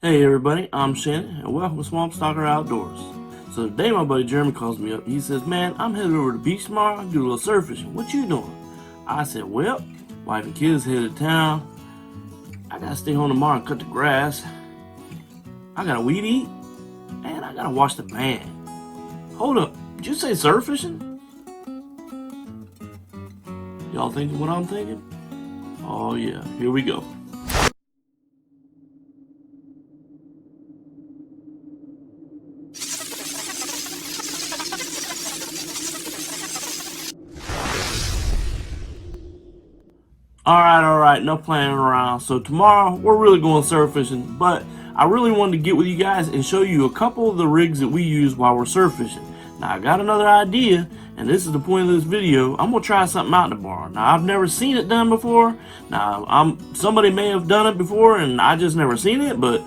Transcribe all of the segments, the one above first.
Hey everybody, I'm Shannon, and welcome to Swamp Stalker Outdoors. So today my buddy Jeremy calls me up. He says, man, I'm headed over to the beach tomorrow to do a little surf fishing. What you doing? I said, well, wife and kids headed to town. I gotta stay home tomorrow and cut the grass. I gotta weed eat, and I gotta watch the band. Hold up, did you say surf fishing? Y'all thinking what I'm thinking? Oh yeah, here we go. Alright, no playing around. So tomorrow, we're really going surf fishing, but I really wanted to get with you guys and show you a couple of the rigs that we use while we're surf fishing. Now, I got another idea, and this is the point of this video. I'm going to try something out tomorrow. Now, I've never seen it done before. Now, somebody may have done it before, and I just never seen it, but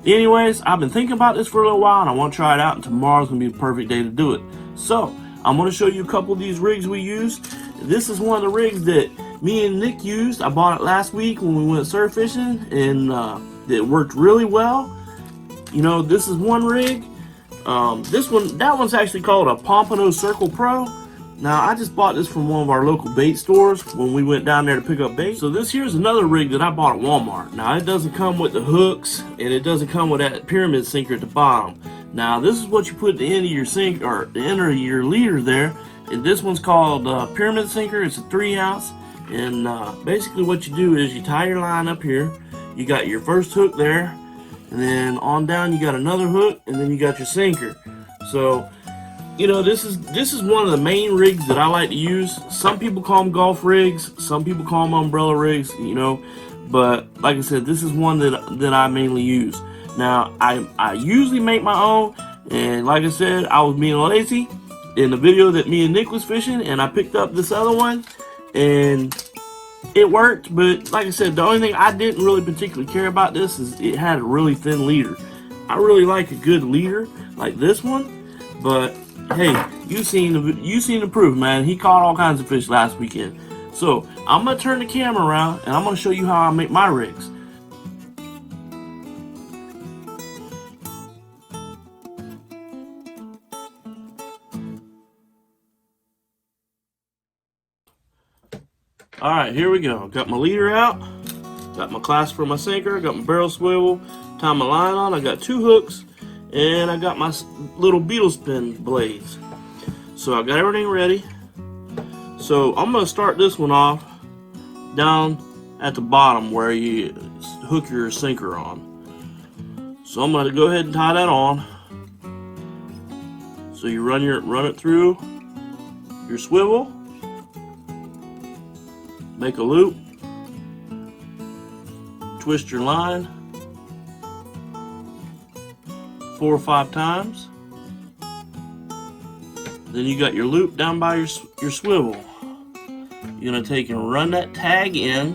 anyways, I've been thinking about this for a little while, and I want to try it out, and tomorrow's going to be the perfect day to do it. So, I'm going to show you a couple of these rigs we use. This is one of the rigs that me and Nick used. I bought it last week when we went surf fishing, and it worked really well. You know, this is one rig. That one's actually called a Pompano Circle Pro. Now, I just bought this from one of our local bait stores when we went down there to pick up bait. So this here's another rig that I bought at Walmart. Now, it doesn't come with the hooks, and it doesn't come with that pyramid sinker at the bottom. Now, this is what you put at the end of your sink, or the end of your leader there. And this one's called pyramid sinker. It's a 3-ounce. And basically what you do is you tie your line up here. You got your first hook there, and then on down you got another hook, and then you got your sinker. So, you know, this is one of the main rigs that I like to use. Some people call them golf rigs, some people call them umbrella rigs, you know. But like I said, this is one that I mainly use. Now, I usually make my own, and like I said, I was being lazy in the video that me and Nick was fishing, and I picked up this other one, and it worked. But like I said, the only thing I didn't really particularly care about this is it had a really thin leader. I really like a good leader like this one, but hey, you seen the proof, man. He caught all kinds of fish last weekend. So I'm gonna turn the camera around and I'm gonna show you how I make my rigs. Alright, here we go. Got my leader out, got my clasp for my sinker, got my barrel swivel, tie my line on, I got 2 hooks, and I got my little beetle spin blades. So I got everything ready. So I'm going to start this one off down at the bottom where you hook your sinker on. So I'm going to go ahead and tie that on. So you run it through your swivel. Make a loop, twist your line 4 or 5 times. Then you got your loop down by your swivel. You're gonna take and run that tag in.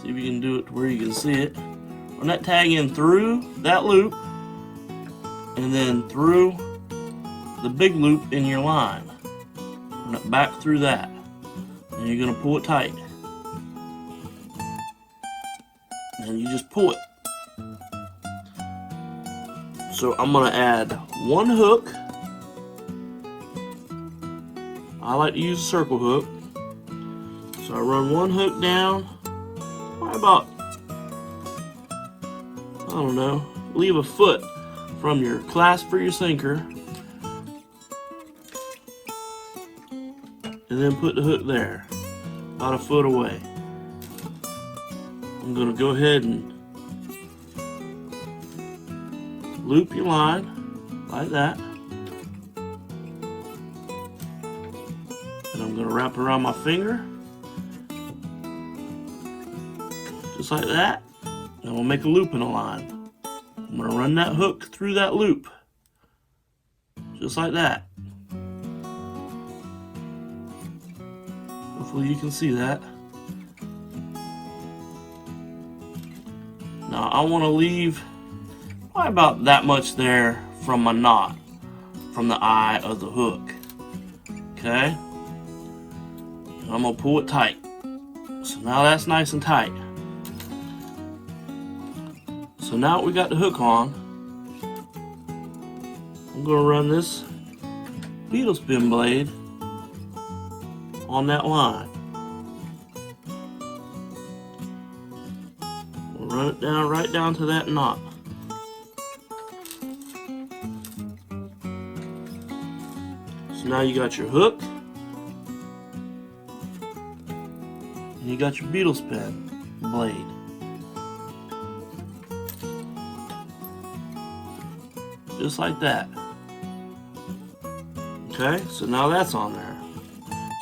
See if you can do it to where you can see it. Run that tag in through that loop, and then through the big loop in your line. Back through that, and you're gonna pull it tight, and you just pull it. So I'm gonna add 1 hook. I like to use a circle hook, so I run 1 hook down, probably about, I don't know, leave a foot from your clasp for your sinker, and then put the hook there, about a foot away. I'm going to go ahead and loop your line like that, and I'm going to wrap it around my finger just like that, and we'll make a loop in the line. I'm going to run that hook through that loop just like that. Hopefully you can see that. Now I want to leave probably about that much there from my knot, from the eye of the hook. Okay? And I'm going to pull it tight. So now that's nice and tight. So now we got the hook on, I'm going to run this beetle spin blade on that line. We'll run it down right down to that knot. So now you got your hook and you got your beetle spin blade. Just like that. Okay, so now that's on there.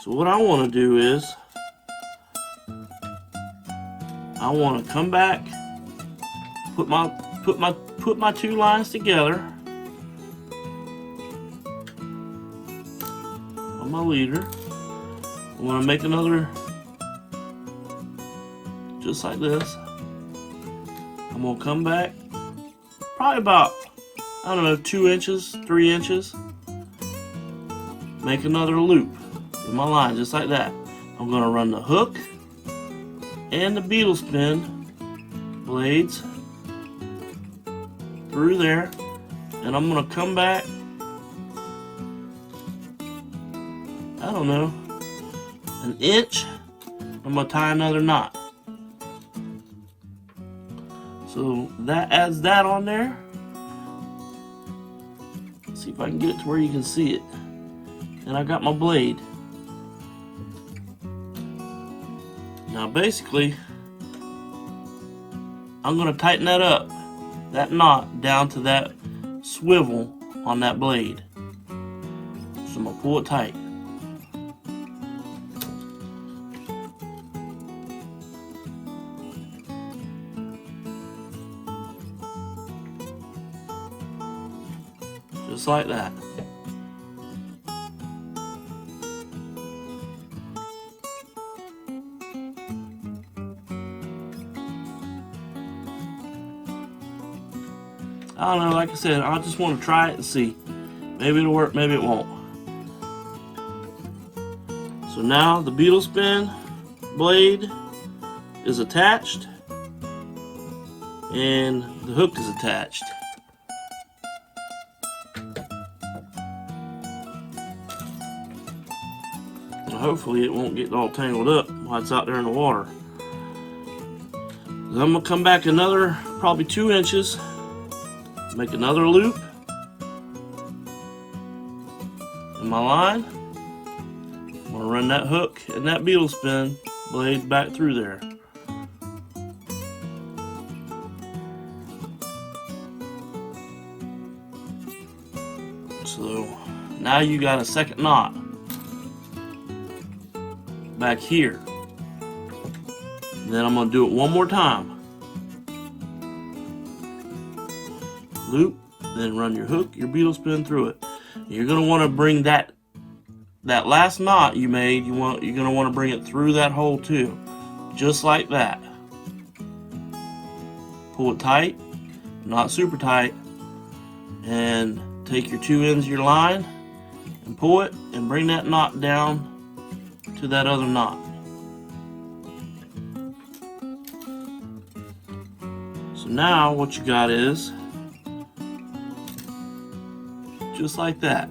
So what I want to do is I want to come back, put my two lines together on my leader. I want to make another just like this. I'm going to come back probably about, I don't know, 2 inches, 3 inches. Make another loop in my line just like that. I'm going to run the hook and the beetle spin blades through there, and I'm going to come back, I don't know, 1 inch. I'm going to tie another knot. So that adds that on there. Let's see if I can get it to where you can see it. And I got my blade. Now basically, I'm going to tighten that up, that knot, down to that swivel on that blade. So I'm going to pull it tight. Just like that. I don't know, like I said, I just want to try it and see. Maybe it'll work, maybe it won't. So now the beetle spin blade is attached and the hook is attached. So hopefully it won't get all tangled up while it's out there in the water. So I'm going to come back another probably 2 inches. Make another loop in my line. I'm going to run that hook and that beetle spin blade back through there. So now you got a second knot back here. And then I'm going to do it one more time. Loop, then run your hook, your beetle spin through it. You're going to want to bring that last knot you made, you're going to want to bring it through that hole too. Just like that. Pull it tight, not super tight, and take your 2 ends of your line and pull it and bring that knot down to that other knot. So now what you got is just like that.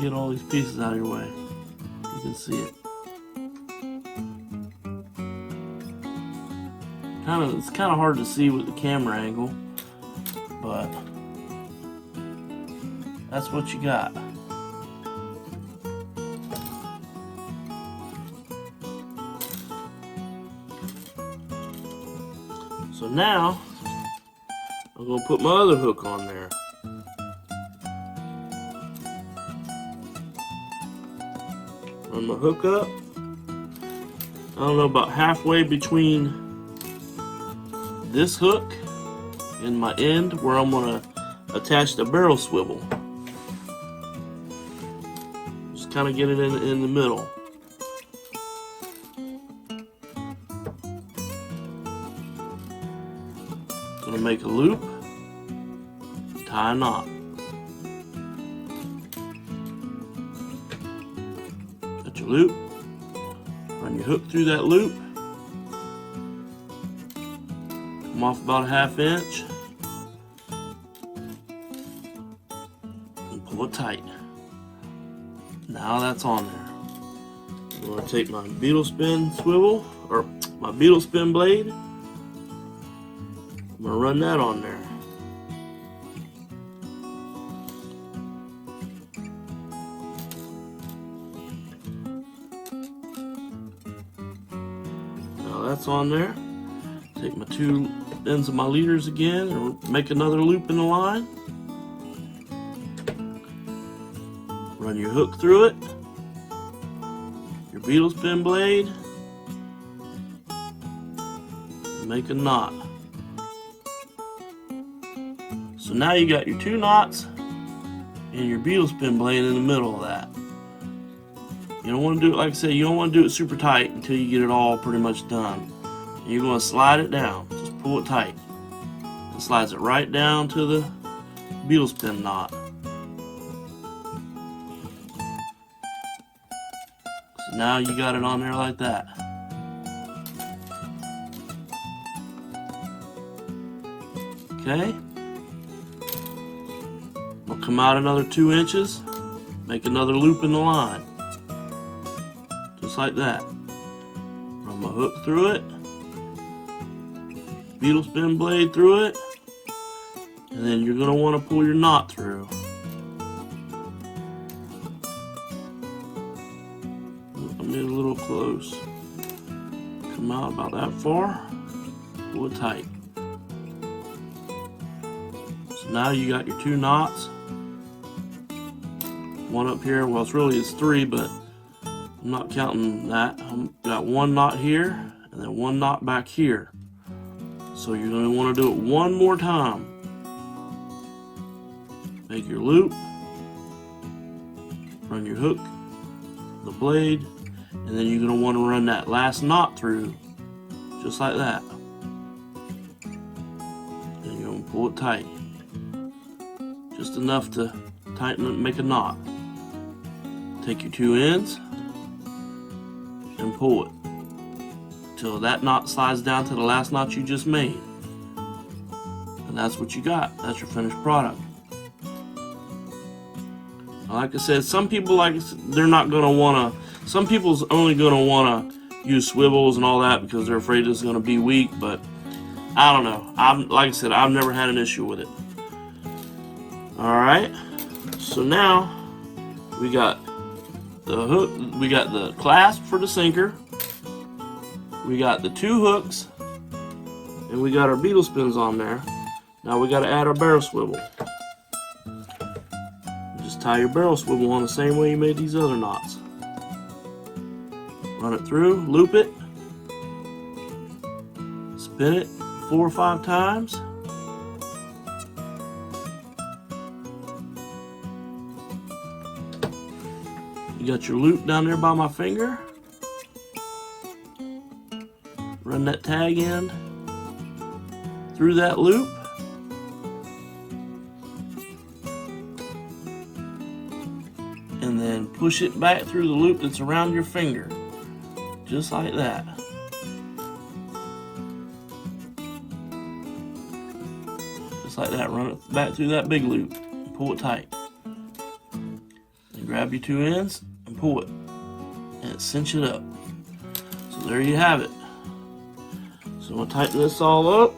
Get all these pieces out of your way. You can see it. It's kind of hard to see with the camera angle, but that's what you got. So now, I'm going to put my other hook on there. Run my hook up. I don't know, about halfway between this hook and my end where I'm going to attach the barrel swivel. Just kind of get it in the middle. Gonna make a loop, tie a knot. your loop, run your hook through that loop, come off about a 1/2 inch, and pull it tight. Now that's on there. I'm going to take my beetle spin swivel, or my beetle spin blade. I'm going to run that on there. Now that's on there. Take my 2 ends of my leaders again and make another loop in the line. Run your hook through it, your beetle spin blade, and make a knot. So now you got your 2 knots and your beetle spin blade in the middle of that. You don't want to do it, like I said, you don't want to do it super tight until you get it all pretty much done. And you're going to slide it down, just pull it tight. It slides it right down to the beetle spin knot. Now you got it on there like that. Okay. We'll come out another 2 inches, make another loop in the line. Just like that. Run my hook through it, beetle spin blade through it, and then you're going to want to pull your knot through. A little close. Come out about that far, pull it tight. So now you got your 2 knots. One up here, well it's 3, but I'm not counting that. I've got 1 knot here and then 1 knot back here. So you're going to want to do it one more time. Make your loop, run your hook, the blade, and then you're going to want to run that last knot through, just like that. And you're going to pull it tight. Just enough to tighten it, make a knot. Take your 2 ends and pull it till that knot slides down to the last knot you just made. And that's what you got. That's your finished product. Like I said, some people, they're not going to want to, some people's only going to want to use swivels and all that because they're afraid it's going to be weak, but I don't know. Like I said, I've never had an issue with it. Alright, so now we got the hook, we got the clasp for the sinker, we got the 2 hooks, and we got our beetle spins on there. Now we got to add our barrel swivel. Just tie your barrel swivel on the same way you made these other knots. Run it through, loop it, spin it 4 or 5 times. You got your loop down there by my finger. Run that tag end through that loop. And then push it back through the loop that's around your finger. Just like that. Just like that. Run it back through that big loop. And pull it tight. And grab your 2 ends and pull it. And cinch it up. So there you have it. So I'm going to tighten this all up.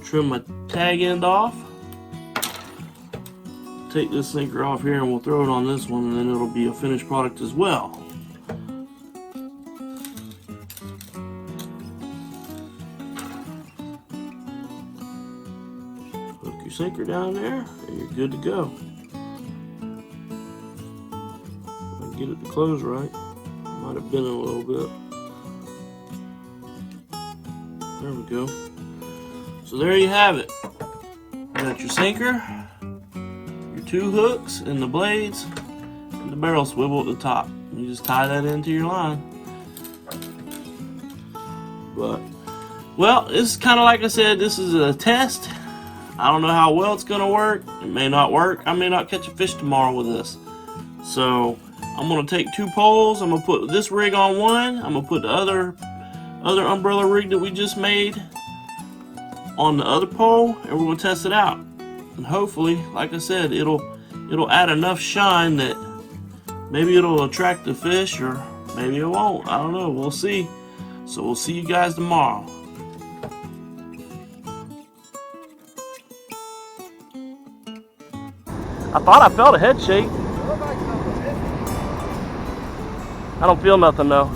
Trim my tag end off. Take this sinker off here and we'll throw it on this one, and then it'll be a finished product as well. Hook your sinker down there and you're good to go. Get it to close right. Might have been a little bit. There we go. So there you have it. You got your sinker, 2 hooks and the blades and the barrel swivel at the top. You just tie that into your line. But, well, it's kind of like I said, this is a test. I don't know how well it's going to work. It may not work. I may not catch a fish tomorrow with this. So I'm gonna take 2 poles. I'm gonna put this rig on one. I'm gonna put the other umbrella rig that we just made on the other pole, and we're gonna test it out. And hopefully, like I said, it'll add enough shine that maybe it'll attract the fish, or maybe it won't. I don't know. We'll see. So we'll see you guys tomorrow. I thought I felt a head shake. I don't feel nothing though.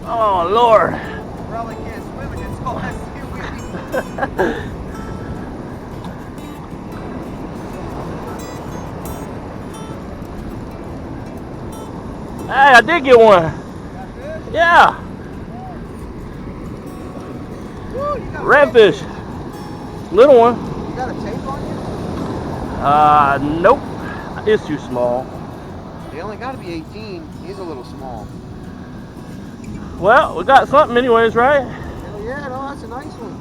Oh Lord. Probably can't swim against all that seaweed. Hey, I did get one. Yeah. Redfish. Little one. You got a tape on you? Nope. It's too small. They only got to be 18. He's a little small. Well, we got something anyways, right? Hell yeah, no, that's a nice one.